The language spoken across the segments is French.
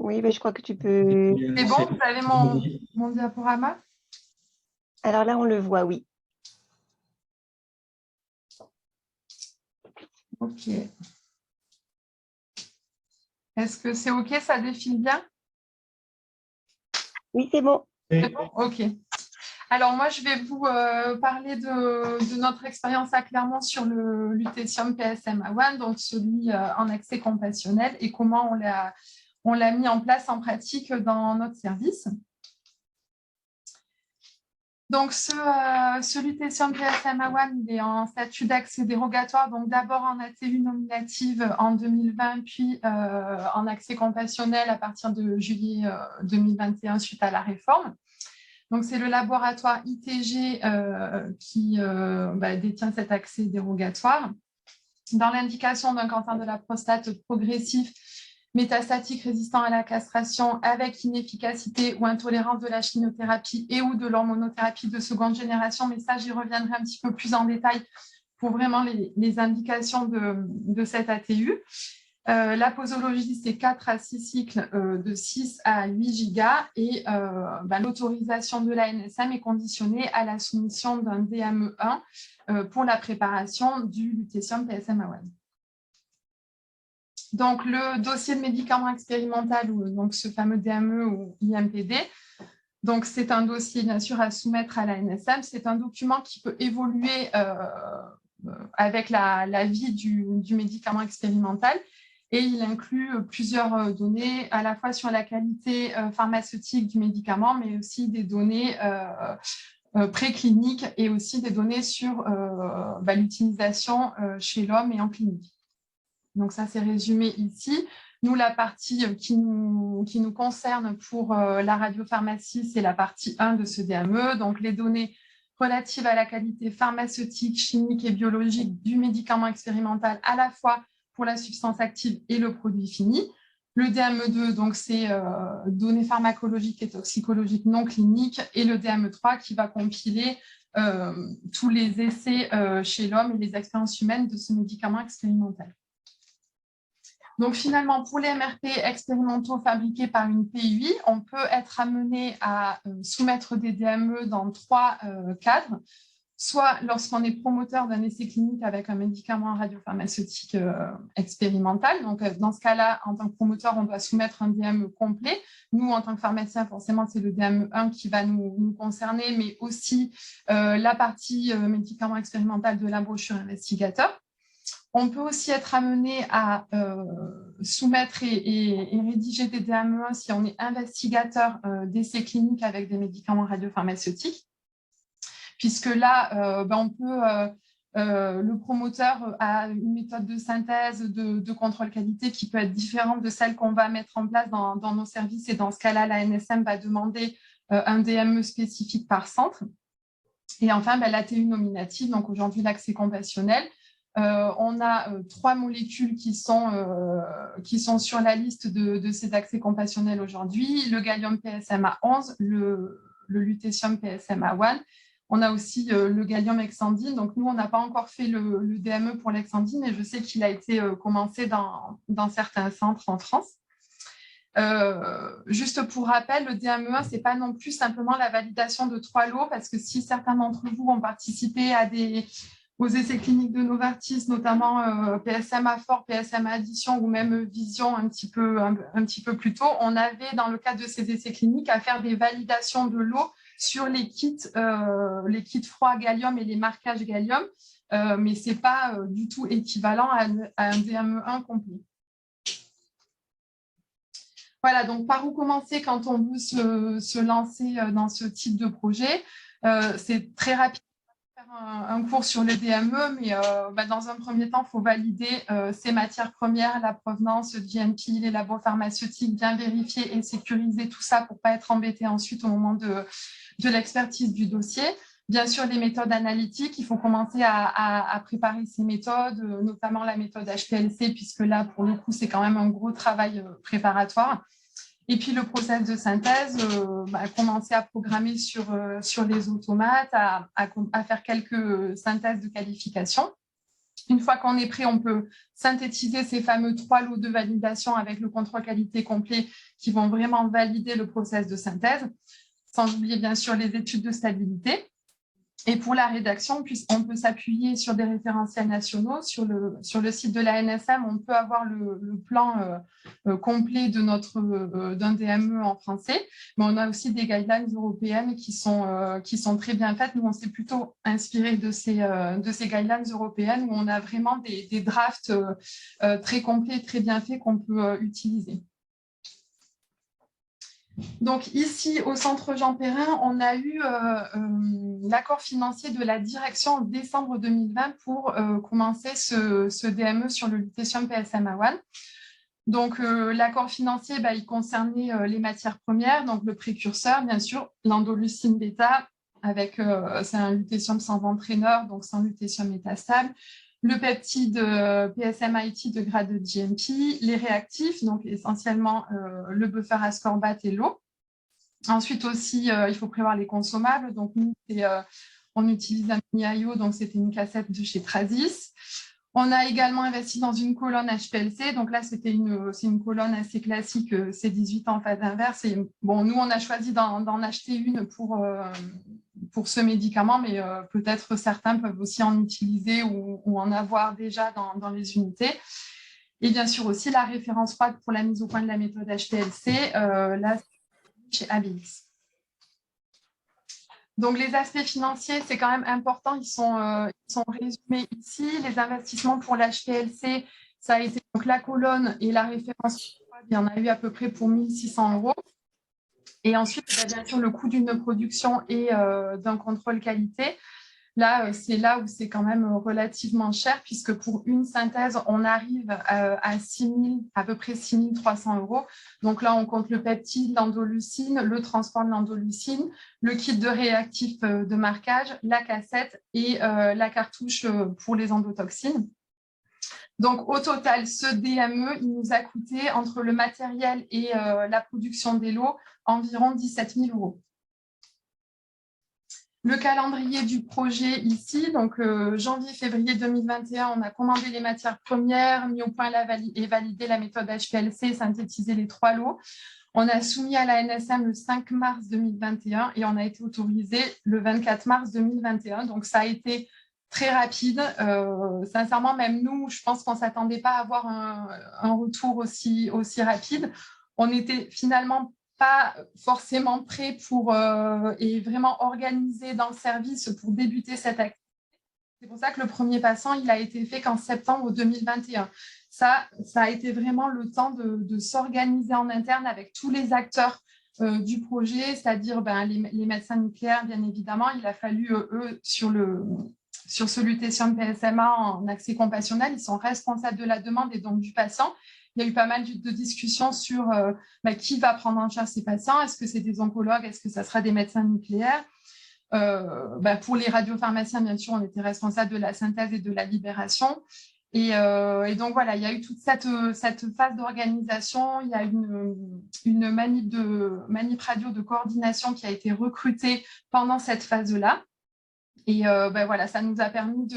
Oui, mais je crois que tu peux. C'est bon, vous avez mon diaporama? Alors là, on le voit, oui. Ok. Est-ce que c'est OK, ça défile bien? Oui, c'est bon. C'est bon? OK. Alors, moi, je vais vous parler de notre expérience à Clermont sur le lutécium PSMA1, donc celui en accès compassionnel, et comment on l'a mis en place en pratique dans notre service. Donc, ce lutécium PSMA1, il est en statut d'accès dérogatoire, donc d'abord en ATU nominative en 2020, puis en accès compassionnel à partir de juillet 2021 suite à la réforme. Donc, c'est le laboratoire ITG qui détient cet accès dérogatoire. Dans l'indication d'un cancer de la prostate progressif, métastatique résistant à la castration avec inefficacité ou intolérance de la chimiothérapie et ou de l'hormonothérapie de seconde génération, mais ça, j'y reviendrai un petit peu plus en détail pour vraiment les indications de cette ATU. La posologie, c'est 4 à 6 cycles de 6 à 8 gigas et l'autorisation de l'ANSM est conditionnée à la soumission d'un DME1 pour la préparation du lutécium PSMA1. Donc, le dossier de médicament expérimental, donc ce fameux DME ou IMPD, donc c'est un dossier bien sûr à soumettre à l'ANSM. C'est un document qui peut évoluer avec la vie du médicament expérimental. Et il inclut plusieurs données, à la fois sur la qualité pharmaceutique du médicament, mais aussi des données précliniques et aussi des données sur l'utilisation chez l'homme et en clinique. Donc ça, c'est résumé ici. Nous, la partie qui nous concerne pour la radiopharmacie, c'est la partie 1 de ce DME. Donc les données relatives à la qualité pharmaceutique, chimique et biologique du médicament expérimental, à la fois pour la substance active et le produit fini. Le DME2, donc c'est données pharmacologiques et toxicologiques non cliniques, et le DME3 qui va compiler tous les essais chez l'homme et les expériences humaines de ce médicament expérimental. Donc finalement, pour les MRP expérimentaux fabriqués par une PUI, on peut être amené à soumettre des DME dans 3 cadres, soit lorsqu'on est promoteur d'un essai clinique avec un médicament radiopharmaceutique expérimental. Donc, dans ce cas-là, en tant que promoteur, on doit soumettre un DME complet. Nous, en tant que pharmacien, forcément, c'est le DME1 qui va nous concerner, mais aussi la partie médicament expérimental de la brochure investigateur. On peut aussi être amené à soumettre et rédiger des DME1 si on est investigateur d'essais cliniques avec des médicaments radiopharmaceutiques, puisque là, on peut, le promoteur a une méthode de synthèse, de contrôle qualité qui peut être différente de celle qu'on va mettre en place dans nos services, et dans ce cas-là, la NSM va demander un DME spécifique par centre. Et enfin, l'ATU nominative, donc aujourd'hui l'accès compassionnel. On a 3 molécules qui sont sur la liste de ces accès compassionnels aujourd'hui, le gallium PSMA11, le lutécium PSMA1. On a aussi le gallium hexandine. Donc, nous, on n'a pas encore fait le DME pour l'hexandine, mais je sais qu'il a été commencé dans certains centres en France. Juste pour rappel, le DME1, ce n'est pas non plus simplement la validation de 3 lots, parce que si certains d'entre vous ont participé aux essais cliniques de Novartis, notamment PSMA fort, PSMA addition ou même Vision un petit peu plus tôt, on avait, dans le cadre de ces essais cliniques, à faire des validations de lots sur les kits froids gallium et les marquages gallium, mais ce n'est pas du tout équivalent à un DME1 complet. Voilà, donc par où commencer quand on veut se lancer dans ce type de projet? C'est très rapide de faire un cours sur le DME, mais dans un premier temps, il faut valider ces matières premières, la provenance, GMP, les labos pharmaceutiques, bien vérifier et sécuriser tout ça pour ne pas être embêté ensuite au moment de l'expertise du dossier. Bien sûr, les méthodes analytiques, il faut commencer à préparer ces méthodes, notamment la méthode HPLC, puisque là, pour le coup, c'est quand même un gros travail préparatoire. Et puis, le process de synthèse, commencer à programmer sur les automates, à faire quelques synthèses de qualification. Une fois qu'on est prêt, on peut synthétiser ces fameux 3 lots de validation avec le contrôle qualité complet qui vont vraiment valider le process de synthèse, sans oublier bien sûr les études de stabilité. Et pour la rédaction, on peut s'appuyer sur des référentiels nationaux. Sur le site de la NSM, on peut avoir le plan complet d'un DME en français, mais on a aussi des guidelines européennes qui sont très bien faites. Nous, on s'est plutôt inspiré de ces guidelines européennes où on a vraiment des drafts très complets, très bien faits qu'on peut utiliser. Donc ici, au Centre Jean Perrin, on a eu l'accord financier de la direction en décembre 2020 pour commencer ce DME sur le lutetium PSMA1. Donc l'accord financier, il concernait les matières premières, donc le précurseur, bien sûr, l'endolucine bêta, c'est un lutetium sans entraîneur, donc sans lutetium métastable. Le peptide PSMA-IT de grade de GMP, les réactifs, donc essentiellement le buffer ascorbate et l'eau. Ensuite aussi, il faut prévoir les consommables. Donc nous, on utilise un mini-IO, donc c'était une cassette de chez Trasis. On a également investi dans une colonne HPLC. Donc là, c'est une colonne assez classique, C18 en phase inverse. Et bon, nous, on a choisi d'en acheter une pour ce médicament, mais peut-être certains peuvent aussi en utiliser ou en avoir déjà dans les unités. Et bien sûr aussi la référence froide pour la mise au point de la méthode HPLC, là, chez ABX. Donc, les aspects financiers, c'est quand même important, ils sont résumés ici. Les investissements pour l'HPLC, ça a été donc la colonne et la référence, il y en a eu à peu près pour 1 600 €. Et ensuite, bien sûr, le coût d'une production et d'un contrôle qualité. Là, c'est là où c'est quand même relativement cher, puisque pour une synthèse, on arrive à peu près 6 300 €. Donc là, on compte le peptide, l'endolucine, le transport de l'endolucine, le kit de réactifs de marquage, la cassette et la cartouche pour les endotoxines. Donc, au total, ce DME, il nous a coûté, entre le matériel et la production des lots, environ 17 000 €. Le calendrier du projet ici, donc janvier-février 2021, on a commandé les matières premières, mis au point et validé la méthode HPLC, synthétisé les 3 lots. On a soumis à la NSM le 5 mars 2021 et on a été autorisé le 24 mars 2021. Donc, ça a été très rapide. Sincèrement, même nous, je pense qu'on ne s'attendait pas à avoir un retour aussi rapide. On était finalement pas forcément prêt et vraiment organisé dans le service pour débuter cette activité. C'est pour ça que le premier passant, il a été fait qu'en septembre 2021. Ça a été vraiment le temps de s'organiser en interne avec tous les acteurs du projet, c'est-à-dire les médecins nucléaires, bien évidemment. Il a fallu, eux, sur ce lutetium PSMA en accès compassionnel, ils sont responsables de la demande et donc du patient. Il y a eu pas mal de discussions sur qui va prendre en charge ces patients. Est-ce que c'est des oncologues? Est-ce que ça sera des médecins nucléaires? Pour les radiopharmaciens, bien sûr, on était responsable de la synthèse et de la libération. Et donc, voilà, il y a eu toute cette phase d'organisation. Il y a une manip radio de coordination qui a été recrutée pendant cette phase-là. Et voilà, ça nous a permis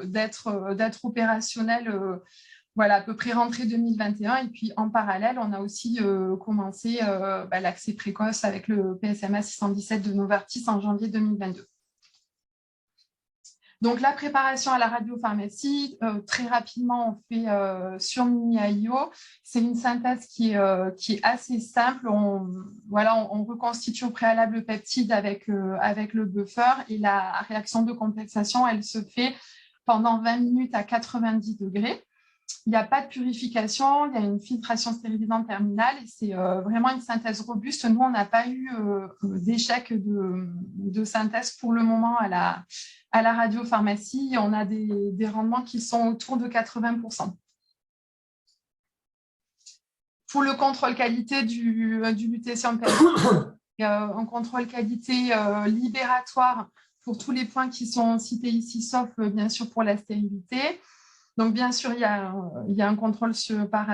d'être opérationnel à peu près rentrée 2021. Et puis, en parallèle, on a aussi commencé l'accès précoce avec le PSMA 617 de Novartis en janvier 2022. Donc, la préparation à la radiopharmacie, très rapidement, on fait sur mini-IO. C'est une synthèse qui est assez simple. On reconstitue au préalable le peptide avec le buffer et la réaction de complexation, elle se fait pendant 20 minutes à 90 degrés. Il n'y a pas de purification, il y a une filtration stérilisante terminale et c'est vraiment une synthèse robuste. Nous, on n'a pas eu d'échec de synthèse pour le moment à la radiopharmacie. On a des rendements qui sont autour de 80%. Pour le contrôle qualité du lutetium PSMA, un contrôle qualité libératoire pour tous les points qui sont cités ici, sauf bien sûr pour la stérilité. Donc, bien sûr, il y a un contrôle par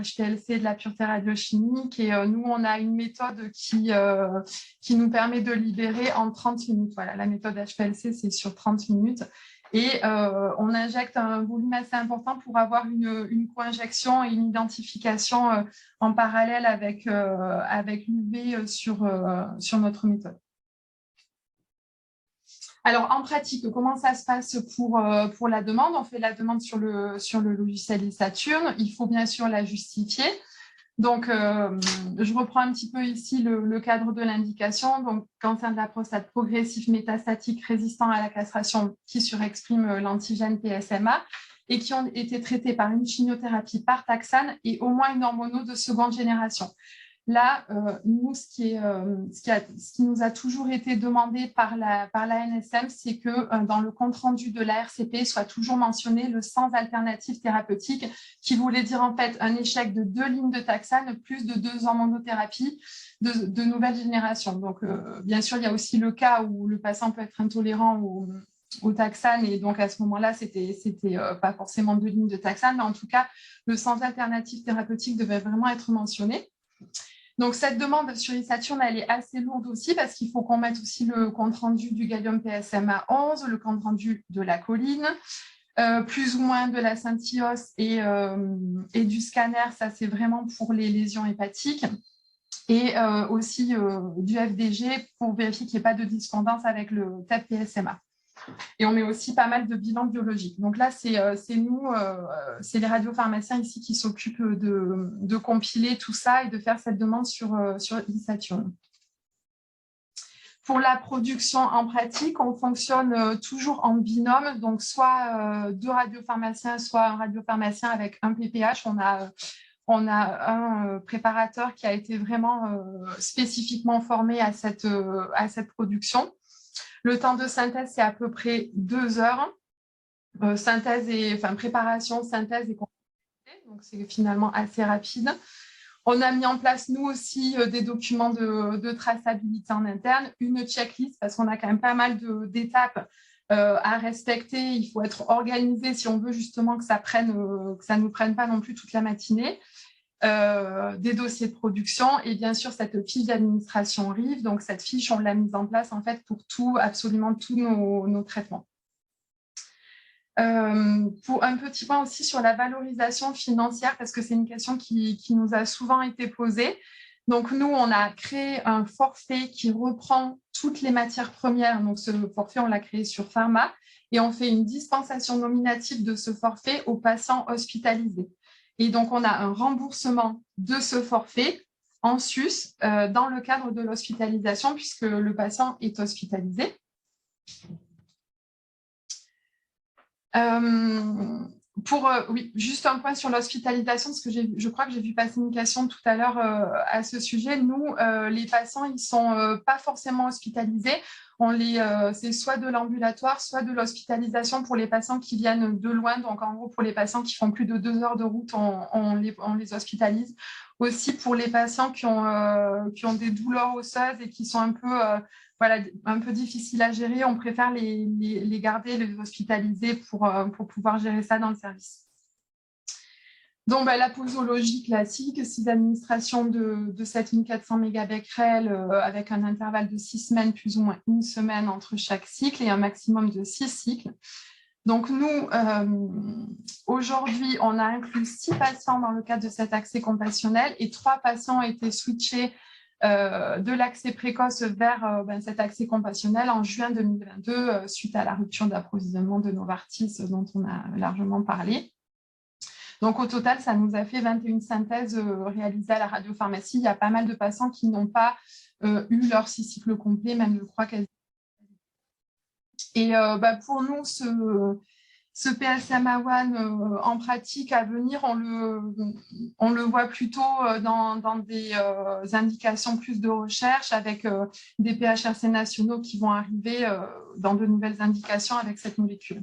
HPLC de la pureté radiochimique et nous, on a une méthode qui nous permet de libérer en 30 minutes. Voilà, la méthode HPLC, c'est sur 30 minutes Et on injecte un volume assez important pour avoir une co-injection et une identification en parallèle avec l'UV sur notre méthode. Alors, en pratique, comment ça se passe pour la demande? On fait la demande sur le logiciel eSaturn. Il faut bien sûr la justifier. Donc, je reprends un petit peu ici le cadre de l'indication. Donc, cancer de la prostate progressif métastatique résistant à la castration qui surexprime l'antigène PSMA et qui ont été traités par une chimiothérapie par taxane et au moins une hormono de seconde génération. Là, nous, ce qui nous a toujours été demandé par la NSM, c'est que dans le compte-rendu de la RCP soit toujours mentionné le sans alternative thérapeutique, qui voulait dire en fait un échec de 2 lignes de taxane plus de 2 hormonothérapies de nouvelle génération. Donc, bien sûr, il y a aussi le cas où le patient peut être intolérant au taxane, et donc à ce moment-là, c'était pas forcément 2 lignes de taxane, mais en tout cas, le sans alternative thérapeutique devait vraiment être mentionné. Donc, cette demande sur eSaturn, elle est assez lourde aussi parce qu'il faut qu'on mette aussi le compte-rendu du gallium PSMA 11, le compte-rendu de la choline, plus ou moins de la scintillose et du scanner, ça c'est vraiment pour les lésions hépatiques, et aussi du FDG pour vérifier qu'il n'y ait pas de dyscordance avec le TEP PSMA. Et on met aussi pas mal de bilans biologiques. Donc là, c'est nous, c'est les radiopharmaciens ici qui s'occupent de compiler tout ça et de faire cette demande sur eSaturn. Pour la production en pratique, on fonctionne toujours en binôme, donc soit 2 radiopharmaciens, soit un radiopharmacien avec un PPH. On a un préparateur qui a été vraiment spécifiquement formé à cette production. Le temps de synthèse, c'est à peu près 2 heures. Préparation, synthèse et complété. Donc, c'est finalement assez rapide. On a mis en place, nous aussi, des documents de traçabilité en interne, une checklist, parce qu'on a quand même pas mal d'étapes à respecter. Il faut être organisé si on veut justement que ça ne nous prenne pas non plus toute la matinée. Des dossiers de production et bien sûr cette fiche d'administration RIV. Donc cette fiche, on l'a mise en place en fait pour absolument tous nos traitements. Pour un petit point aussi sur la valorisation financière, parce que c'est une question qui nous a souvent été posée. Donc nous, on a créé un forfait qui reprend toutes les matières premières. Donc ce forfait, on l'a créé sur Pharma et on fait une dispensation nominative de ce forfait aux patients hospitalisés. Et donc, on a un remboursement de ce forfait en sus dans le cadre de l'hospitalisation puisque le patient est hospitalisé. Oui, juste un point sur l'hospitalisation, parce que je crois que j'ai vu passer une question tout à l'heure à ce sujet. Nous, les patients, ils ne sont pas forcément hospitalisés. C'est soit de l'ambulatoire, soit de l'hospitalisation pour les patients qui viennent de loin. Donc, en gros, pour les patients qui font plus de 2 heures de route, on les hospitalise. Aussi pour les patients qui ont des douleurs osseuses et qui sont un peu difficiles à gérer, on préfère les garder, les hospitaliser pour pouvoir gérer ça dans le service. Donc, la posologie classique, 6 administrations de 7400 mégabecquerels avec un intervalle de 6 semaines, plus ou moins 1 semaine entre chaque cycle et un maximum de 6 cycles. Donc, nous, aujourd'hui, on a inclus 6 patients dans le cadre de cet accès compassionnel et 3 patients ont été switchés de l'accès précoce vers cet accès compassionnel en juin 2022 suite à la rupture d'approvisionnement de Novartis dont on a largement parlé. Donc, au total, ça nous a fait 21 synthèses réalisées à la radiopharmacie. Il y a pas mal de patients qui n'ont pas eu leur 6 cycles complets, même je crois qu'elles. Et pour nous, ce PSMA-1 en pratique à venir, on le voit plutôt dans des indications plus de recherche avec des PHRC nationaux qui vont arriver dans de nouvelles indications avec cette molécule.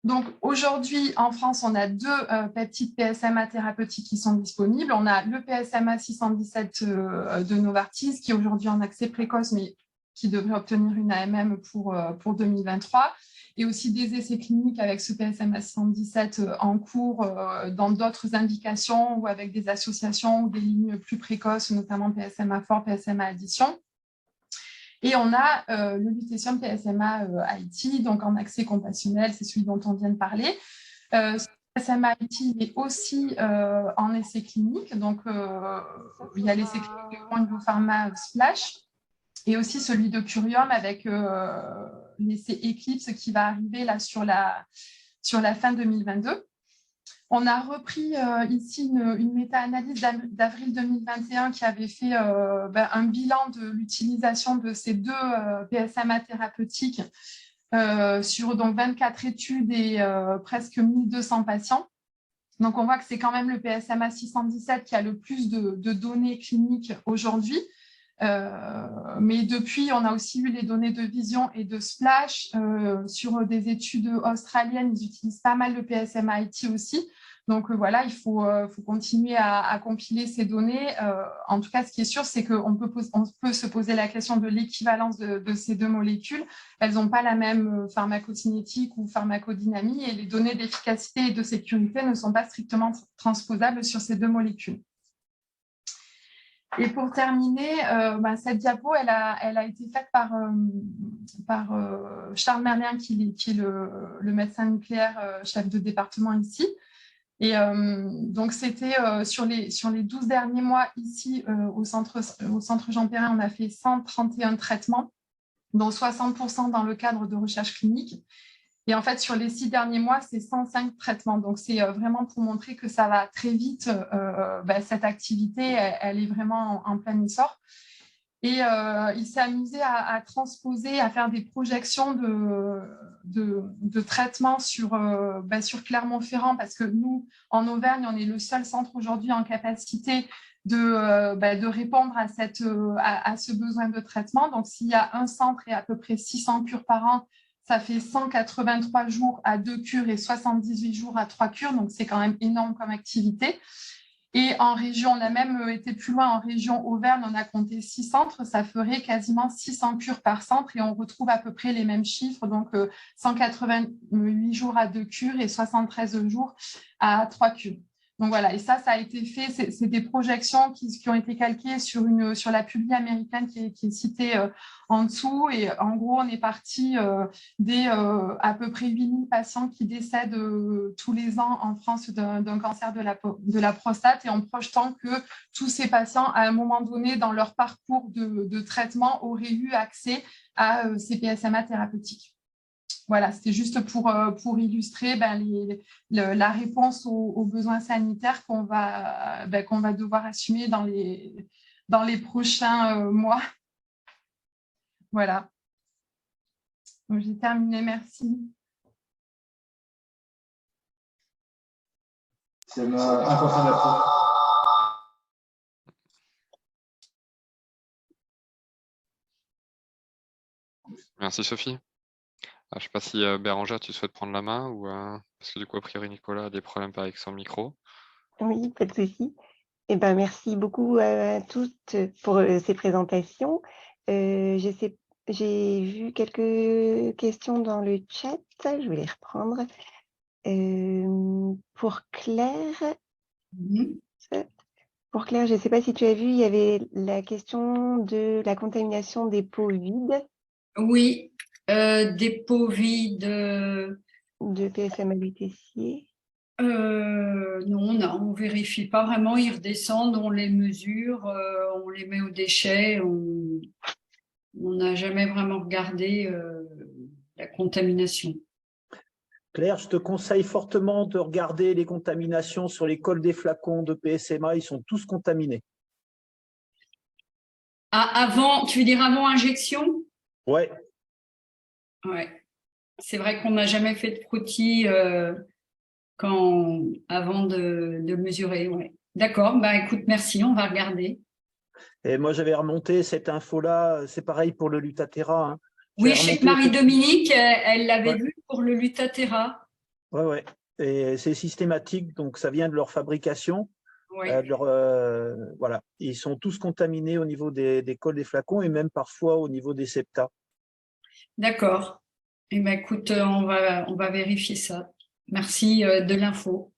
Donc, aujourd'hui, en France, on a 2 peptides PSMA thérapeutiques qui sont disponibles. On a le PSMA 617 de Novartis, qui est aujourd'hui en accès précoce, mais qui devrait obtenir une AMM pour 2023. Et aussi des essais cliniques avec ce PSMA 617 en cours dans d'autres indications ou avec des associations ou des lignes plus précoces, notamment PSMA fort, PSMA addition. Et on a le lutécium PSMA IT, donc en accès compassionnel, c'est celui dont on vient de parler. PSMA IT est aussi en essai clinique, donc il y a l'essai clinique de Point Pharma Splash, et aussi celui de Curium avec l'essai Eclipse qui va arriver là sur la fin 2022. On a repris ici une méta-analyse d'avril 2021 qui avait fait un bilan de l'utilisation de ces deux PSMA thérapeutiques sur donc 24 études et presque 1200 patients. Donc, on voit que c'est quand même le PSMA 617 qui a le plus de données cliniques aujourd'hui. Mais depuis, on a aussi eu les données de Vision et de Splash sur des études australiennes. Ils utilisent pas mal le PSMA IT aussi. Donc voilà, il faut continuer à compiler ces données. En tout cas, ce qui est sûr, c'est qu'on peut se poser la question de l'équivalence de ces deux molécules. Elles n'ont pas la même pharmacocinétique ou pharmacodynamie et les données d'efficacité et de sécurité ne sont pas strictement transposables sur ces deux molécules. Et pour terminer, cette diapo, elle a été faite par Charles Merlin, qui est le médecin nucléaire chef de département ici. Et donc, c'était sur les 12 derniers mois ici au centre Jean Perrin, on a fait 131 traitements, dont 60% dans le cadre de recherche clinique. Et en fait, sur les 6 derniers mois, c'est 105 traitements. Donc, c'est vraiment pour montrer que ça va très vite. Cette activité, elle est vraiment en plein essor. Et il s'est amusé à transposer, à faire des projections de traitement sur Clermont-Ferrand, parce que nous, en Auvergne, on est le seul centre aujourd'hui en capacité de répondre à ce besoin de traitement. Donc, s'il y a un centre et à peu près 600 cures par an, ça fait 183 jours à 2 cures et 78 jours à 3 cures. Donc, c'est quand même énorme comme activité. Et en région, on a même été plus loin, en région Auvergne, on a compté 6 centres, ça ferait quasiment 600 cures par centre et on retrouve à peu près les mêmes chiffres, donc 188 jours à 2 cures et 73 jours à 3 cures. Donc voilà, et ça a été fait, c'est des projections qui ont été calquées sur la publi américaine qui est citée en dessous. Et en gros, on est parti des à peu près 8000 patients qui décèdent tous les ans en France d'un cancer de la prostate, et en projetant que tous ces patients, à un moment donné, dans leur parcours de traitement, auraient eu accès à ces PSMA thérapeutiques. Voilà, c'était juste pour illustrer la réponse aux besoins sanitaires qu'on va devoir assumer dans les prochains mois. Voilà. Donc, j'ai terminé, merci. C'est important d'apprendre. Merci Sophie. Je ne sais pas si Bérangère, tu souhaites prendre la main ou parce que du coup, a priori, Nicolas a des problèmes avec son micro. Oui, pas de souci. Eh ben, merci beaucoup à toutes pour ces présentations. J'ai vu quelques questions dans le chat, je vais les reprendre. Pour Claire, je ne sais pas si tu as vu, il y avait la question de la contamination des peaux vides. Oui, des peaux vides. De PSMA lutécié. Non, on vérifie pas vraiment, ils redescendent, on les mesure, on les met au déchet, on n'a jamais vraiment regardé la contamination. Claire, je te conseille fortement de regarder les contaminations sur les cols des flacons de PSMA, ils sont tous contaminés. Ah, avant, tu veux dire avant injection? Ouais. Ouais. C'est vrai qu'on n'a jamais fait de frottis avant de mesurer. Ouais. D'accord, bah écoute, merci, on va regarder. Et moi, j'avais remonté cette info-là, c'est pareil pour le Lutathera. Hein. Oui, je sais que Marie-Dominique, elle l'avait vu pour le Lutathera. Ouais. Et c'est systématique, donc ça vient de leur fabrication. Ouais. Voilà. Ils sont tous contaminés au niveau des cols des flacons et même parfois au niveau des septas. D'accord. Eh bien, écoute, on va vérifier ça. Merci de l'info.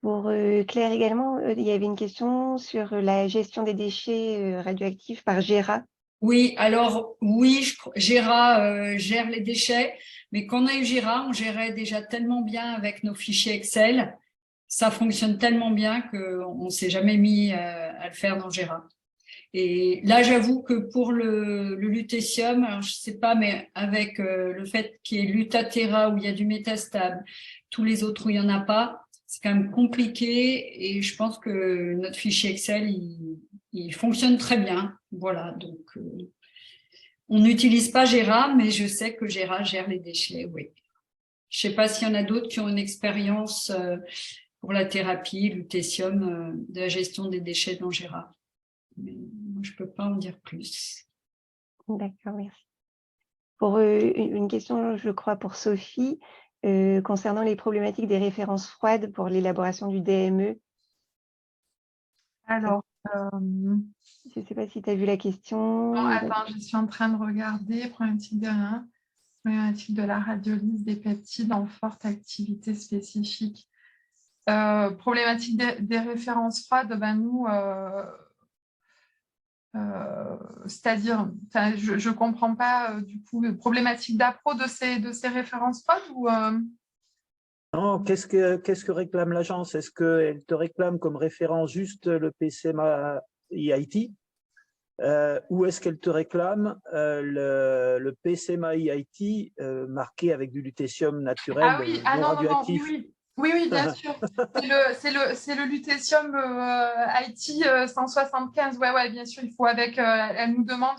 Pour Claire également, il y avait une question sur la gestion des déchets radioactifs par GERA. Oui, alors oui, Gera gère les déchets, mais quand on a eu Gera, on gérait déjà tellement bien avec nos fichiers Excel. Ça fonctionne tellement bien qu'on ne s'est jamais mis à le faire dans Gera. Et là, j'avoue que pour le lutécium, alors je sais pas, mais avec le fait qu'il y ait Lutaterra où il y a du métastable, tous les autres où il y en a pas, c'est quand même compliqué. Et je pense que notre fichier Excel, il fonctionne très bien. Voilà, donc on n'utilise pas Gera, mais je sais que Gera gère les déchets, oui. Je sais pas s'il y en a d'autres qui ont une expérience pour la thérapie, lutécium, de la gestion des déchets dans Gera. Mais moi, je peux pas en dire plus. D'accord, merci. Pour une question, je crois, pour Sophie, concernant les problématiques des références froides pour l'élaboration du DME. Alors, Je ne sais pas si tu as vu la question. non, attends, je suis en train de regarder. Problématique de la radiolyse des peptides en forte activité spécifique. Problématique des références froides, ben nous, c'est-à-dire, je ne comprends pas du coup, problématique d'appro de ces références froides ou Non, qu'est-ce que réclame l'agence? Est-ce qu'elle te réclame comme référence juste le PCMA EIT ou est-ce qu'elle te réclame le PCMA EIT marqué avec du lutécium naturel Ah oui, non non, radioactif? oui, bien sûr. C'est le lutécium IT 175. Ouais, bien sûr, il faut avec. Elle nous demande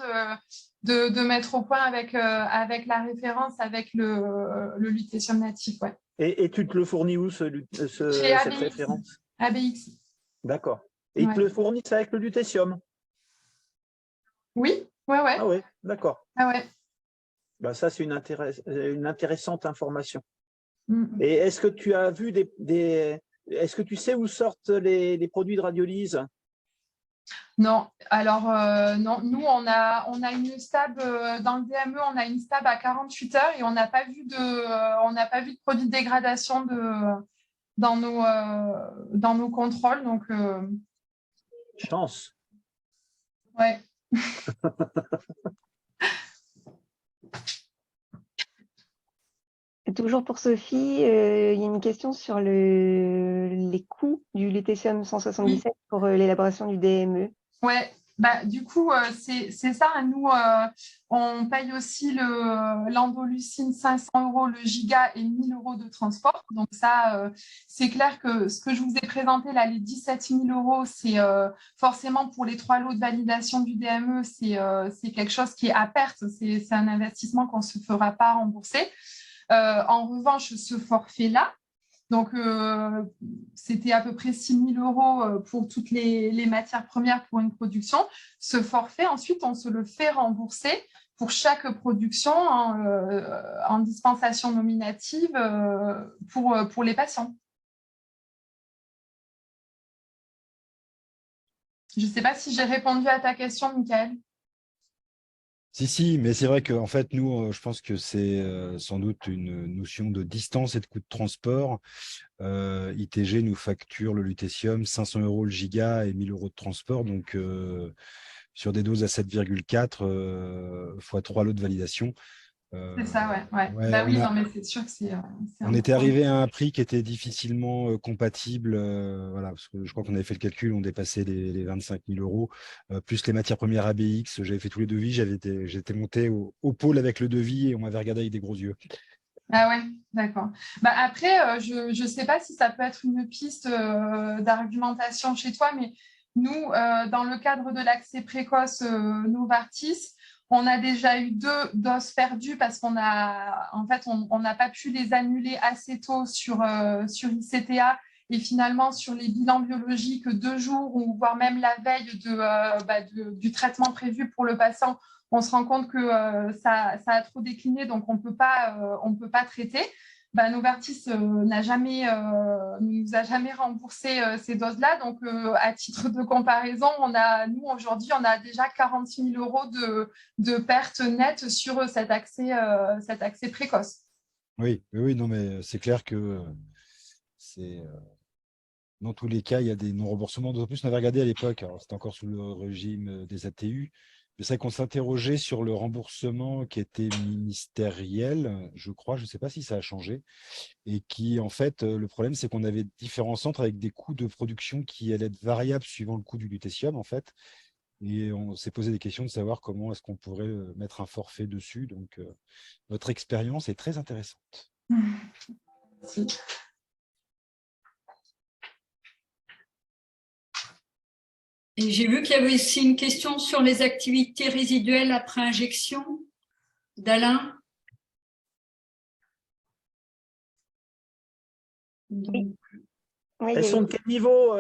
de mettre au point avec la référence, avec le lutécium natif, ouais. Et tu te le fournis où Chez cette ABX. référence? ABX. D'accord. Et ils te Ouais. le fournissent avec le lutécium? Oui, ouais. Ah oui, d'accord. Ah ouais. Ben, ça, c'est une intéressante information. Mm. Et est-ce que tu as vu est-ce que tu sais où sortent les produits de radiolyse? Non, alors non, nous on a une stab dans le DME, on a une stab à 48 heures et on n'a pas vu de produit de dégradation dans nos contrôles. Donc Chance. ouais. Toujours pour Sophie, il y a une question sur les coûts du lutécium 177 pour l'élaboration du DME. Ouais, bah, du coup, c'est ça. Nous, on paye aussi l'endolucine 500 € le giga et 1 000 € de transport. Donc ça, c'est clair que ce que je vous ai présenté là, les 17 000 €, c'est forcément pour les 3 lots de validation du DME, c'est quelque chose qui est à perte. C'est un investissement qu'on ne se fera pas rembourser. En revanche, ce forfait-là, donc, c'était à peu près 6 000 € pour toutes les matières premières pour une production. Ce forfait, ensuite, on se le fait rembourser pour chaque production en dispensation nominative pour les patients. Je ne sais pas si j'ai répondu à ta question, Michael. Si, mais c'est vrai qu'en fait, nous, je pense que c'est sans doute une notion de distance et de coût de transport. ITG nous facture le lutécium 500 € le giga et 1 000 € de transport. Donc, sur des doses à 7,4 fois 3 lots de validation. C'est ça, ouais. Ouais, Bah oui, non, mais c'est sûr que c'est on était important. arrivé à un prix qui était difficilement compatible, voilà, parce que je crois qu'on avait fait le calcul, on dépassait les 25 000 €, plus les matières premières ABX. J'avais fait tous les devis, j'étais monté au pôle avec le devis et on m'avait regardé avec des gros yeux. Ah ouais, d'accord. Bah après, je ne sais pas si ça peut être une piste d'argumentation chez toi, mais nous, dans le cadre de l'accès précoce Novartis, on a déjà eu 2 doses perdues parce qu'on a, en fait, on n'a pas pu les annuler assez tôt sur ICTA et finalement sur les bilans biologiques 2 jours ou voire même la veille du traitement prévu pour le patient. On se rend compte que ça a trop décliné, donc on peut pas traiter. Bah, Novartis ne nous a jamais remboursé ces doses-là. Donc, à titre de comparaison, nous, aujourd'hui, on a déjà 46 000 € de pertes nettes sur cet accès précoce. Oui, non, mais c'est clair que c'est dans tous les cas, il y a des non-remboursements. D'autant plus, on avait regardé à l'époque, alors c'était encore sous le régime des ATU, C'est vrai qu'on s'interrogeait sur le remboursement qui était ministériel, je crois, je ne sais pas si ça a changé, et qui, en fait, le problème, c'est qu'on avait différents centres avec des coûts de production qui allaient être variables suivant le coût du lutécium, en fait. Et on s'est posé des questions de savoir comment est-ce qu'on pourrait mettre un forfait dessus. Donc, votre expérience est très intéressante. Merci. Et j'ai vu qu'il y avait aussi une question sur les activités résiduelles après injection d'Alain. Donc, Ouais, il y Elles avait- sont de quel niveau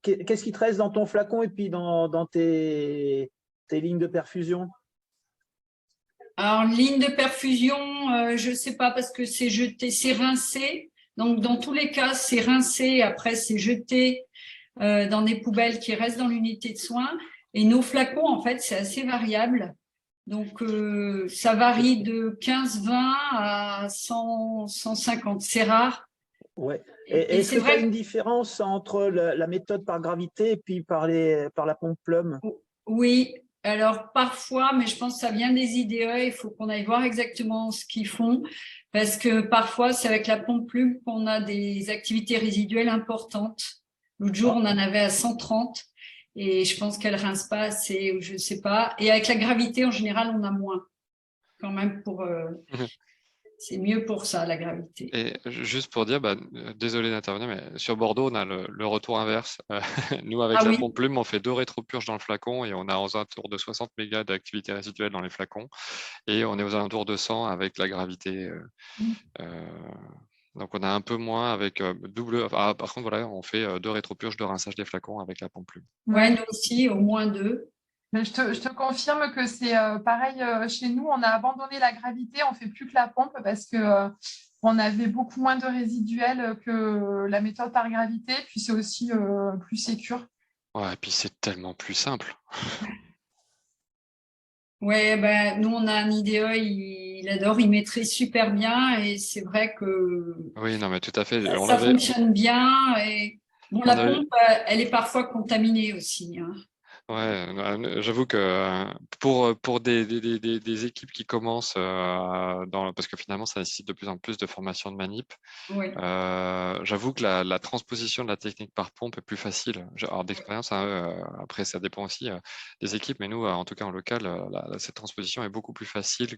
qu'est-ce qui te reste dans ton flacon et puis dans tes lignes de perfusion? alors, ligne de perfusion, je ne sais pas parce que c'est jeté, c'est rincé. Donc, dans tous les cas, c'est rincé. Après, c'est jeté dans des poubelles qui restent dans l'unité de soins. Et nos flacons, en fait, c'est assez variable. Donc, ça varie de 15-20 à 100-150. C'est rare. Ouais. Et Est-ce c'est que tu as vrai une différence entre la méthode par gravité et puis par la pompe plume? Oui, alors parfois, mais je pense que ça vient des IDE, il faut qu'on aille voir exactement ce qu'ils font, parce que parfois, c'est avec la pompe plume qu'on a des activités résiduelles importantes. L'autre jour, on en avait à 130, et je pense qu'elle rince pas assez, ou je ne sais pas. Et avec la gravité, en général, on a moins, quand même, c'est mieux pour ça, la gravité. Et juste pour dire, désolé d'intervenir, mais sur Bordeaux, on a le retour inverse. Nous, avec Ah la oui. pompe plume, on fait 2 rétropurges dans le flacon et on a aux alentours de 60 mégas d'activité résiduelle dans les flacons. Et on est aux alentours de 100 avec la gravité. Donc, on a un peu moins avec double. Par contre, voilà, on fait 2 rétropurges de rinçage des flacons avec la pompe plume. Ouais, nous aussi, au moins 2. Mais je te confirme que c'est pareil chez nous. On a abandonné la gravité, on ne fait plus que la pompe parce que on avait beaucoup moins de résiduels que la méthode par gravité. Puis c'est aussi plus sécure. Ouais, et puis c'est tellement plus simple. Ouais, ben, nous, on a un IDE, il adore, il maîtrise super bien et c'est vrai que Oui, non, mais tout à fait. ça fonctionne bien. Et bon, la on a eu- pompe, elle est parfois contaminée aussi, hein. Ouais, j'avoue que pour des équipes qui commencent parce que finalement ça nécessite de plus en plus de formation de manip, Oui. j'avoue que la transposition de la technique par pompe est plus facile. Alors d'expérience, hein, après ça dépend aussi des équipes, mais nous, en tout cas en local, cette transposition est beaucoup plus facile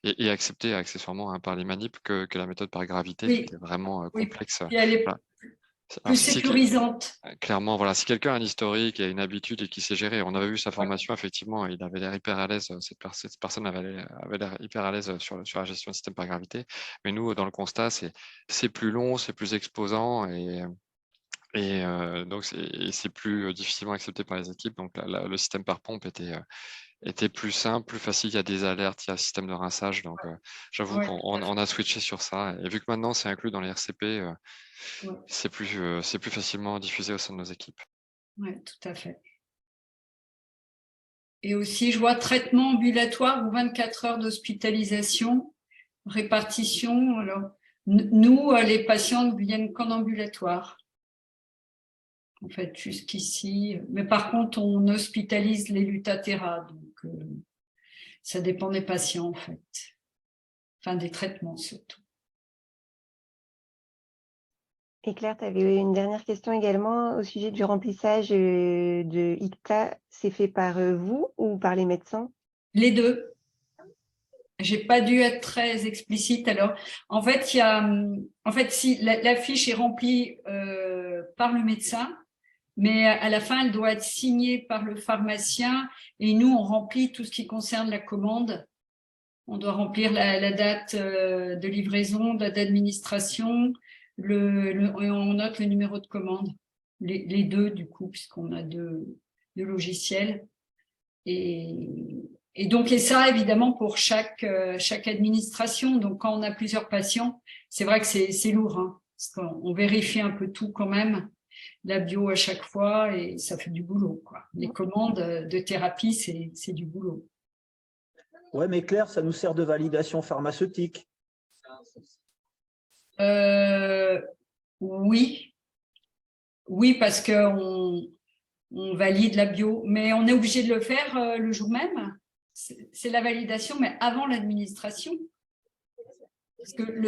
et acceptée accessoirement hein, par les manips que la méthode par gravité qui Oui. était vraiment Oui. complexe. Puis elle est Voilà. plus sécurisante. Clairement, voilà, si quelqu'un a un historique et une habitude et qui sait gérer, on avait vu sa formation, effectivement, il avait l'air hyper à l'aise, cette personne avait l'air hyper à l'aise sur la gestion du système par gravité. Mais nous, dans le constat, c'est plus long, c'est plus exposant et donc c'est plus difficilement accepté par les équipes. Donc le système par pompe était plus simple, plus facile. Il y a des alertes, il y a un système de rinçage. Donc j'avoue Ouais, qu'on a switché sur ça. Et vu que maintenant c'est inclus dans les RCP, ouais. c'est plus facilement diffusé au sein de nos équipes. Ouais, tout à fait. Et aussi, je vois traitement ambulatoire ou 24 heures d'hospitalisation, répartition. Alors, nous, les patients ne viennent qu'en ambulatoire. En fait, jusqu'ici. Mais par contre, on hospitalise les Lutathera. Donc, ça dépend des patients, en fait. Enfin, des traitements, surtout. Et Claire, tu avais une dernière question également au sujet du remplissage de ICTA. C'est fait par vous ou par les médecins? Les deux. J'ai pas dû être très explicite. Alors, en fait, si la fiche est remplie par le médecin, mais à la fin, elle doit être signée par le pharmacien et nous, on remplit tout ce qui concerne la commande. On doit remplir la date de livraison, la date d'administration, et on note le numéro de commande. Les deux, du coup, puisqu'on a deux logiciels. Et donc, et ça, évidemment, pour chaque administration. Donc, quand on a plusieurs patients, c'est vrai que c'est lourd, hein, parce qu'on vérifie un peu tout quand même, la bio à chaque fois, et ça fait du boulot, quoi. Les commandes de thérapie, c'est du boulot. Ouais, mais Claire, ça nous sert de validation pharmaceutique. Oui, parce que on valide la bio. Mais on est obligé de le faire le jour même. C'est la validation, mais avant l'administration.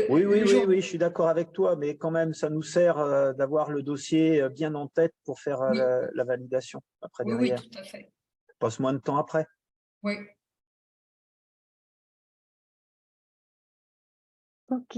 Oui, je suis d'accord avec toi, mais quand même, ça nous sert d'avoir le dossier bien en tête pour faire Oui. la validation après Oui, derrière. tout à fait. Ça passe moins de temps après. Oui. Ok.